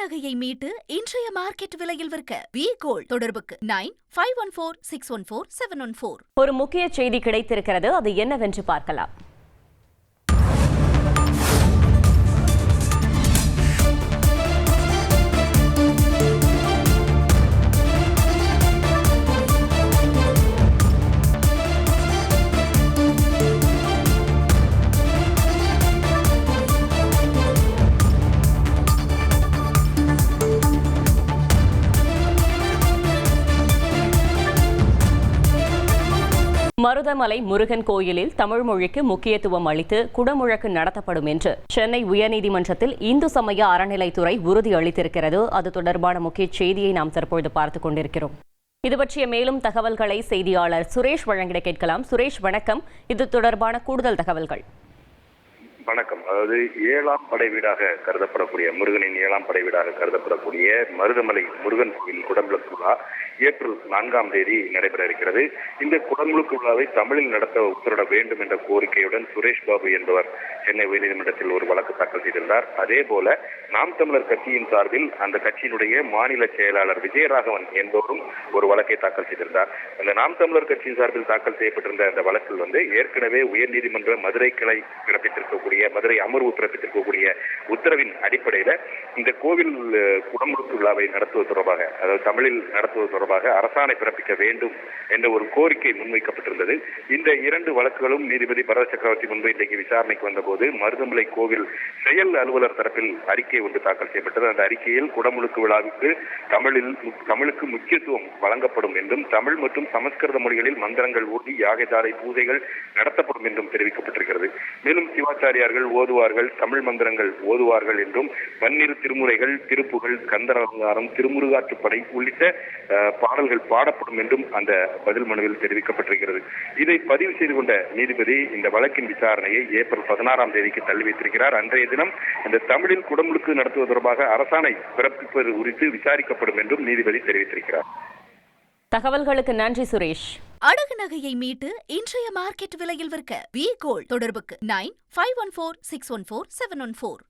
நகையை மீட்டு இன்றைய மார்க்கெட் விலையில் விற்க வி கோல்ட் தொடர்புக்கு 9514614714. ஒரு முக்கிய செய்தி கிடைத்திருக்கிறது, அது என்னவென்று பார்க்கலாம். மருதமலை முருகன் கோயிலில் தமிழ் மொழிக்கு முக்கியத்துவம் அளித்து குடமுழக்கு நடத்தப்படும் என்று சென்னை உயர்நீதிமன்றத்தில் இந்து சமய அறநிலைத்துறை உறுதி அளித்திருக்கிறது. அது தொடர்பான முக்கிய செய்தியை நாம் தற்பொழுது பார்த்துக் கொண்டிருக்கிறோம். இது பற்றிய மேலும் தகவல்களை செய்தியாளர் சுரேஷ் வழங்கிட கேட்கலாம். சுரேஷ், வணக்கம். இது தொடர்பான கூடுதல் தகவல்கள். வணக்கம். அதாவது 7ஆம் படை வீடாக கருதப்படக்கூடிய முருகனின் 7ஆம் படை வீடாக கருதப்படக்கூடிய மருதமலை முருகன் கோவில் குடமுழுக்கு விழா ஏப்ரல் 4ஆம் தேதி நடைபெற இருக்கிறது. இந்த குடமுழுக்கு விழாவை தமிழில் நடத்த உத்தரவிட வேண்டும் என்ற கோரிக்கையுடன் சுரேஷ் பாபு என்பவர் சென்னை உயர்நீதிமன்றத்தில் ஒரு வழக்கு தாக்கல் செய்திருந்தார். அதே போல நாம் தமிழர் கட்சியின் சார்பில் அந்த கட்சியினுடைய மாநில செயலாளர் விஜயராகவன் என்பவரும் ஒரு வழக்கை தாக்கல் செய்திருந்தார். அந்த நாம் தமிழர் கட்சியின் சார்பில் தாக்கல் செய்யப்பட்டிருந்த அந்த வழக்கில் ஏற்கனவே உயர்நீதிமன்ற மதுரை கிளை பிறப்பித்திருக்கக்கூடிய மதுரை அமர்வு பிறப்பித்திருக்கக்கூடிய உத்தரவின் அடிப்படையில் இந்த கோவில் குடமுழுக்கு விழாவை நடத்துவது தொடர்பாக, அதாவது தமிழில் நடத்துவது தொடர்பாக அரசாணை பிறப்பிக்க வேண்டும் என்ற ஒரு கோரிக்கை முன்வைக்கப்பட்டிருந்தது. இந்த 2 வழக்குகளும் நீதிபதி பரத சக்கரவர்த்தி முன்பு இன்றைக்கு விசாரணைக்கு வந்தபோது மருதமலை கோவில் செயல் அலுவலர் தரப்பில் அறிக்கை ஒன்று தாக்கல் செய்யப்பட்டது. அந்த அறிக்கையில் குடமுழுக்கு விழாவுக்கு தமிழுக்கு முக்கியத்துவம் வழங்கப்படும் என்றும் தமிழ் மற்றும் சமஸ்கிருத மொழிகளில் மந்திரங்கள் ஊட்டி யாகதாரை பூஜைகள் நடத்தப்படும் என்றும் தெரிவிக்கப்பட்டிருக்கிறது. மேலும் சிவாச்சாரியார்கள் ஓதுவார்கள், தமிழ் மந்திரங்கள் ஓதுவார்கள் என்றும் பன்னிரு திருமுறைகள், திருப்புகள், கந்தர் அலங்காரம், திருமுருகாற்றுப்படை உள்ளிட்ட பாடல்கள் பாடப்படும் என்றும் அந்த பதில் மனுவில் தெரிவிக்கப்பட்டிருக்கிறது. இதை பதிவு செய்து கொண்ட நீதிபதி இந்த வழக்கின் விசாரணையை ஏப்ரல் 16ஆம் தேதிக்கு தள்ளி வைத்திருக்கிறார். அன்றைய தினம் இந்த தமிழில் குடமுழுக்கு நடத்துவது தொடர்பாக அரசாணை பிறப்பிப்பது குறித்து விசாரிக்கப்படும் என்றும் நீதிபதி தெரிவித்திருக்கிறார். தகவல்களுக்கு நன்றி சுரேஷ். அடகு நகையை மீட்டு இன்றைய மார்க்கெட் விலையில் விற்க வி கோல்ட் தொடர்புக்கு 9514614714.